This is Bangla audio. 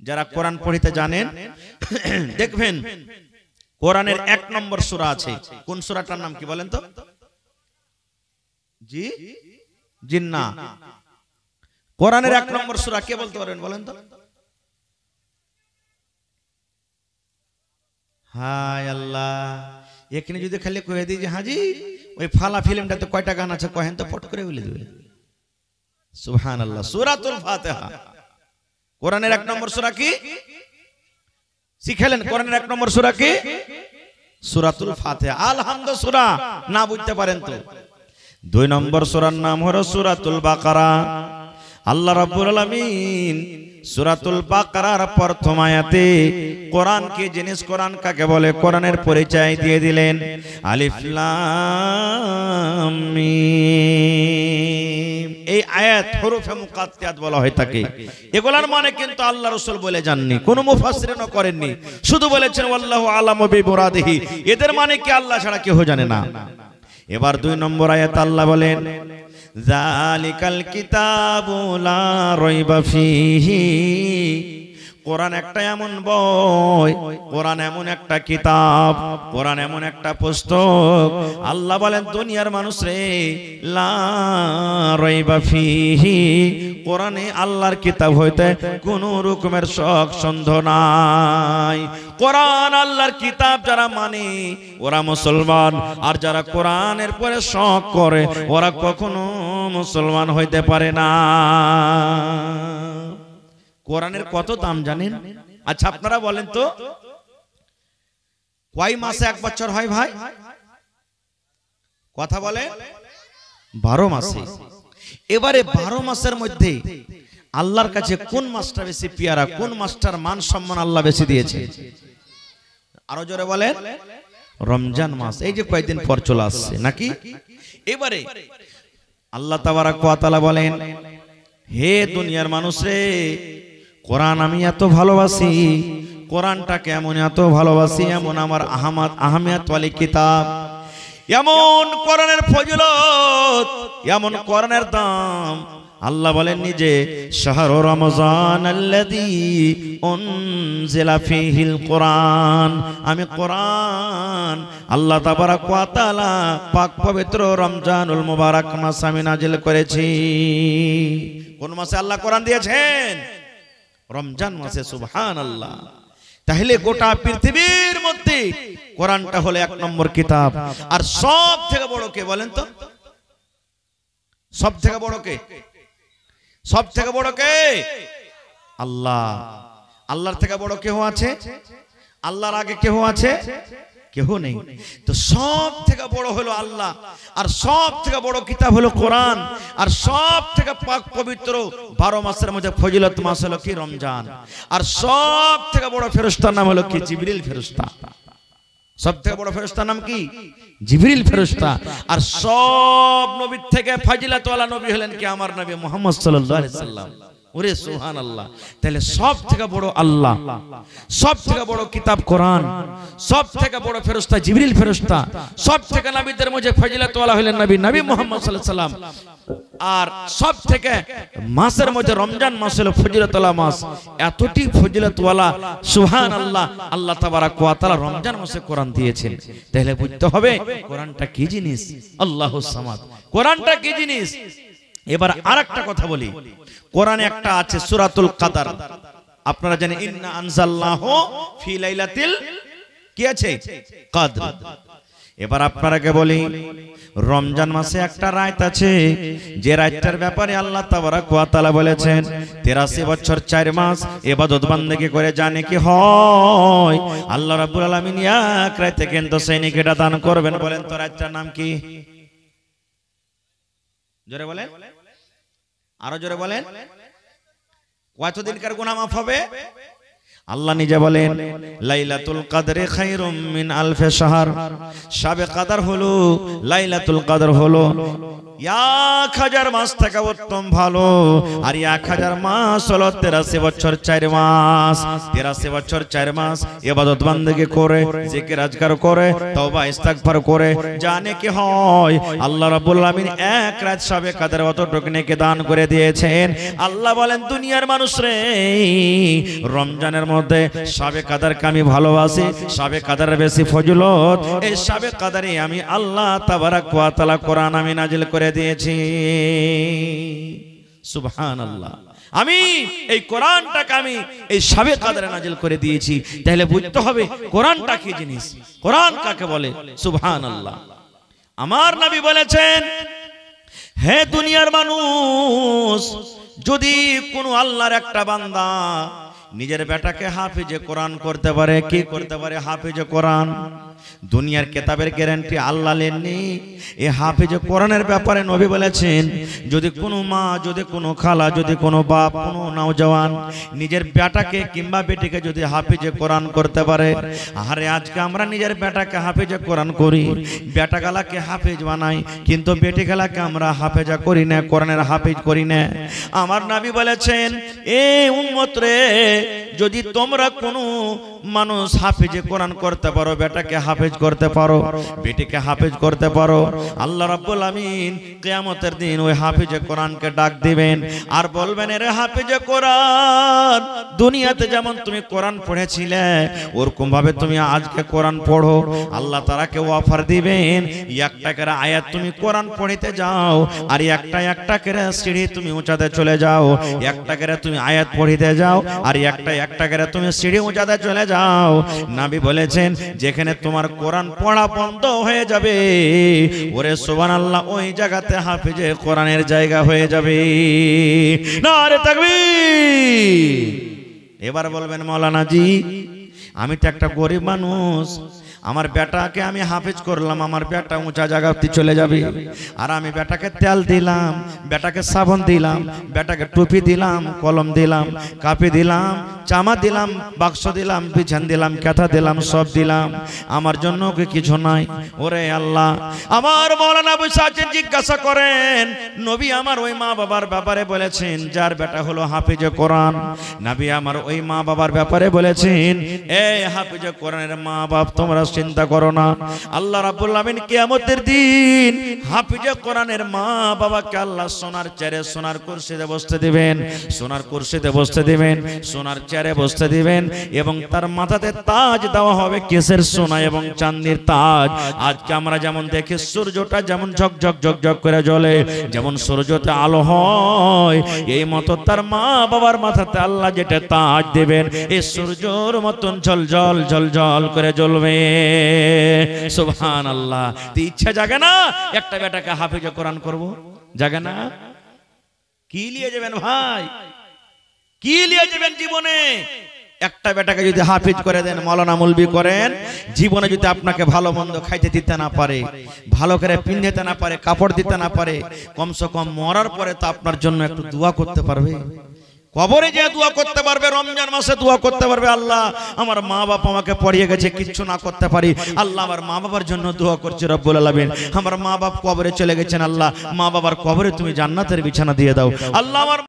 যারা কোরআন পড়িতে জানেন দেখবেন কোরআনের 1 নম্বর সূরা আছে। কোন সূরাটার নাম কি বলেন তো? জি জিন্না। কোরআনের 1 নম্বর সূরা কে বলতে পারবেন বলেন তো? হায় আল্লাহ, এখানে যদি খালি কয়ে দিই যে হাজি ওই ফালা ফিল্মটাতে কয়টা গান আছে কহেন তো, পট করে বলে দেবে। সুবহানাল্লাহ। সূরাতুল ফাতিহা কোরআনের 1 নম্বর সূরা কি শিখালেন? কোরআনের 1 নম্বর সূরা কি? সূরাতুল ফাতিহা। আলহামদু সূরা না বুঝতে পারেন তো 2 নম্বর সূরার নাম হলো সূরাতুল বাকারা। আল্লাহ রাব্বুল আলামিন সূরাতুল বাকারার প্রথম আয়াতে কোরআন কি জিনিস, কোরআন কাকে বলে, কোরআনের পরিচয় দিয়ে দিলেন। আলিফ লাম মিম, এই আয়াত হরফে মুকাত্তাত বলা হয় থাকে। এগুলার মানে কিন্তু আল্লাহ রাসূল বলে যাননি, কোন মুফাসসিরও করেননি, শুধু বলেছেন আল্লাহু আলামু বিমুরাদিহি। এদের মানে কি আল্লাহ ছাড়া কেউ জানে না। এবার 2 নম্বর আয়াত আল্লাহ বলেন যালিকাল কিতাবু লা রাইবা ফীহি। কোরআন একটা এমন বই, কোরআন এমন একটা কিতাব, কোরআন এমন একটা পুস্তক, আল্লাহ বলেন দুনিয়ার মানুষ রে লা রাইবা ফীহি, কোরআনে আল্লাহর কিতাব হইতে কোনো রকমের শক সন্দেহ নাই। কোরআন আল্লাহর কিতাব যারা মানে ওরা মুসলমান, আর যারা কোরআনের পরে শক করে ওরা কখনো মুসলমান হইতে পারে না। কোরআনের কত দাম জানেন? আচ্ছা আপনারা বলেন তো কয় মাসে 1 বছর হয় ভাই? কথা বলে 12 মাসে। এবারে 12 মাসের মধ্যে আল্লাহর কাছে কোন মাসটা বেশি পিয়ারা, কোন মাসটার মান সম্মান আল্লাহ বেশি দিয়েছে? আরো জোরে বলেন রমজান মাস। এই যে কয়েকদিন পর চলে আসছে নাকি? এবারে আল্লাহ তাবারাক ওয়া তাআলা বলেন হে দুনিয়ার মানুষ রে, কোরআন আমি এত ভালোবাসি, কোরআনটাকে এমন এত ভালোবাসি, এমন আমার আহমিয়াত ওয়ালি কিতাব, এমন কোরআনের ফজিলত, এমন কোরআনের দাম। আল্লাহ বলেন নিজে শাহরু রমজান আল্লাযী উনজিলা ফীহিল কোরআন, আমি কোরআন আল্লাহ তাবারাক ওয়া তাআলা পাক পবিত্র রমজানুল মুবারক মাসে আমি নাজিল করেছি। কোন মাসে আল্লাহ কোরআন দিয়েছেন? রমজান মাসে। সুবহানাল্লাহ। তাহলে গোটা পৃথিবীর মধ্যে কোরআনটা হলো 1 নম্বর কিতাব। আর সব থেকে বড় কে বলেন তো? সব থেকে বড় কে? সব থেকে বড় কে? আল্লাহ। আল্লাহর থেকে বড় কেউ আছে? আল্লাহর আগে কেউ আছে? কেউ নেই। তো সব থেকে বড় হলো আল্লাহ, আর সব থেকে বড় কিতাব হলো কোরআন, আর সব থেকে পাক পবিত্র 12 মাসের মধ্যে ফজিলত মাস হলো কি? রমজান। আর সব থেকে বড় ফেরেশতার নাম হলো কি? জিবরিল ফেরেশতা। সব থেকে বড় ফেরেশতার নাম কি? জিবরিল ফেরেশতা। আর সব নবীর থেকে ফজিলত ওয়ালা নবী হলেন কি? আমার নবী মুহাম্মদ সাল্লাল্লাহু আলাইহি সাল্লাম। ওরে সুবহানাল্লাহ। তাহলে সব থেকে বড় আল্লাহ, সব থেকে বড় কিতাব কোরআন, সব থেকে বড় ফেরেশতা জিবরিল ফেরেশতা, সব থেকে নবীদের মধ্যে ফজিলত ওয়ালা হলেন নবী মুহাম্মদ সাল্লাল্লাহু আলাইহি সাল্লাম। আর সব থেকে মাসের মধ্যে রমজান মাস হলো ফজিলত ওয়ালা মাস। এতটি ফজিলত ওয়ালা সুবহানাল্লাহ, আল্লাহ তাবারাক ওয়া তাআলা রমজান মাসে কোরআন দিয়েছেন। তাহলে বুঝতে হবে কোরআনটা কি জিনিস। আল্লাহুস সামাদ। কোরআনটা কি জিনিস? এবার আরেকটা কথা বলি, কোরআনে একটা আছে সূরাতুল কদর। আপনারা জানেন ইন্না আনজালনাহু ফি লাইলাতিল কি আছে? কদর। এবার আপনারাকে বলি রমজান মাসে একটা রাত আছে, যে রাতটার ব্যাপারে আল্লাহ তাবারাক ওয়া তাআলা বলেছেন 83 বছর 4 মাস ইবাদত বান্দেগি করে জানে কি হয়। আল্লাহ রাব্বুল আলামিন এক রাতে কিন্তু সেই নেকিটা দান করবেন। বলেন তো রাতটার নাম কি? জোরে বলেন, আরো জোরে বলেন। কতদিনকার গুনাহ মাফ হবে? আল্লাহ নিজে বলেন লাইলাতুল কদরে খায়রুম মিন আলফি শাহর। শাবে কদর হলো, লাইলাতুল কদর হলো 1000 মাস থেকে উত্তম ভালো। আর 1000 মাস হলো 83 বছর 4 মাস। 83 বছর 4 মাস ইবাদত বান্দেগি করে, জিকির আজকার করে, তওবা ইস্তিগফার করে জানে কি হয়। আল্লাহ রাব্বুল আলামিন এক রাত শাবে কদর অতটুকু নেকি দান করে দিয়েছেন। আল্লাহ বলেন দুনিয়ার মানুষ রে, রমজানের মধ্যে শাবে কাদরকে আমি ভালোবাসি, শাবে কাদরের বেশি ফজিলত। এই শাবে কাদরে আমি আল্লাহ তাবারাক ওয়া তাআলা কোরআন আমি নাজিল করে দিয়েছি। সুবহানাল্লাহ। আমি এই কোরআনটাকে আমি এই শাবে কাদরে নাজিল করে দিয়েছি। তাহলে বুঝতে হবে কোরআনটা কি জিনিস, কোরআন কাকে বলে। সুবহানাল্লাহ। আমার নবী বলেছেন, হে দুনিয়ার মানুষ, যদি কোনো আল্লাহর একটা বান্দা নিজের বেটাকে হাফিজে কোরআন করতে পারে, কি করতে পারে? হাফিজে কোরআন। দুনিয়ার কিতাবের গ্যারান্টি আল্লাহ নেননি, এই হাফিজে কোরআনের ব্যাপারে নবী বলেছেন, যদি কোনো মা, যদি কোনো খালা, যদি কোনো বাপ, কোনো নওজওয়ান নিজের বেটাকে কিংবা বেটিকে যদি হাফিজে কোরআন করতে পারে। আরে আজকে আমরা নিজের বেটাকে হাফিজে কোরআন করি, বেটাগালাকে হাফিজ বানাই, কিন্তু বেটিগালাকে আমরা হাফেজা করি না, কোরআনের হাফিজ করি না। আমার নবী বলেছেন, এ উম্মত রে, যদি তোমরা কোনো মানুষ হাফিজে কোরআন করতে পারো, বেটাকে হাফেজ করতে পারো, বেটিকে হাফেজ করতে পারো, আল্লাহ রাব্বুল আমিন কিয়ামতের দিন ওই হাফিজে কোরআনকে ডাক দিবেন আর বলবেন, এরে হাফিজে কোরআন, দুনিয়াতে যেমন তুমি কোরআন পড়েছিলে ওরকম ভাবে তুমি আজকে কোরআন পড়ো। আল্লাহ তাআলাকে অফার দিবেন, একটা করে আয়াত তুমি কোরআন পড়িতে যাও, আর একটা করে সিঁড়ি তুমি উঁচাতে চলে যাও, একটা করে তুমি আয়াত পড়িতে যাও, আর একটা করে তুমি সিঁড়ি উঁচাতে চলে যাও। নবী বলেছেন, যেখানে তোমার কোরআন পড়া বন্ধ হয়ে যাবে, ওরে সুবহানাল্লাহ, ওই জায়গাতে হাফিজে কোরআনের জায়গা হয়ে যাবে। নারে তাকবীর। এবার বলবেন, মাওলানা জি, আমি তো একটা গরিব মানুষ, আমার বেটাকে আমি হাফেজ করলাম, আমার বেটা উঁচা জায়গাতে চলে যাবে, আর আমি বেটাকে তেল দিলাম, বেটাকে সাবান দিলাম, বেটাকে টুপি দিলাম, কলম দিলাম, কাপি দিলাম, জামা দিলাম, বাক্স দিলাম, বিছান দিলাম, কাঁথা দিলাম, সব দিলাম, আমার জন্য কি কিছু নাই? ওরে আল্লাহ, আমার মাওলানা আবু সাজিদ জিজ্ঞাসা করেন, নবী আমার ওই মা বাবার ব্যাপারে বলেছেন যার বেটা হলো হাফিজে কোরআন। নবী আমার ওই মা বাবার ব্যাপারে বলেছেন, এই হাফিজে কোরআনের মা বাপ তোমরা চিন্তা করো না, আল্লাহ রাব্বুল আমিন কিয়ামতের দিন হাফিজে কোরআনের মা বাবাকে আল্লাহ সোনার চেয়ারে, সোনার কুরসিতে বসতে দিবেন, সোনার কুরসিতে বসতে দিবেন, সোনার চেয়ারে বসতে দিবেন, এবং তার মাথাতে তাজ দেওয়া হবে, কিসের? সোনা এবং চাঁদির তাজ। আজকে আমরা যেমন দেখি সূর্যটা যেমন ঝকঝক ঝকঝক করে জ্বলে, যেমন সূর্যতে আলো হয়, এই মতো তার মা বাবার মাথাতে আল্লাহ যেটা তাজ দেবেন, এই সূর্যের মতন ঝলঝল ঝলঝল করে জ্বলবে। সুবহানাল্লাহ। ইচ্ছা জাগে না একটা বেটাকে হাফিজে কোরআন করব? জাগে না? কি নিয়ে যাবেন ভাই, কি নিয়ে যাবেন জীবনে? একটা বেটাকে যদি হাফিজ করে দেন, মাওলানা মৌলবি করেন, জীবনে যদি আপনাকে ভালো মন্দ খাইতে দিতে না পারে, ভালো করে পিন্ধিতে না পারে, কাপড় দিতে না পারে, কমসে কম মরার পরে তো আপনার জন্য একটু দোয়া করতে পারবে। কবরে যে দোয়া করতে পারবে, রমজান মাসে দোয়া করতে পারবে, আল্লাহ আমার মা বাবা আমাকে পড়িয়ে গেছে, কিচ্ছু না করতে পারি, আল্লাহ আমার মা বাবার জন্য দোয়া করছে রব্বুল আলামিন, আমার মা বাপ কবরে চলে গেছেন, আল্লাহ মা বাবার কবরে তুমি জান্নাতের বিছানা দিয়ে দাও, আল্লাহ আমার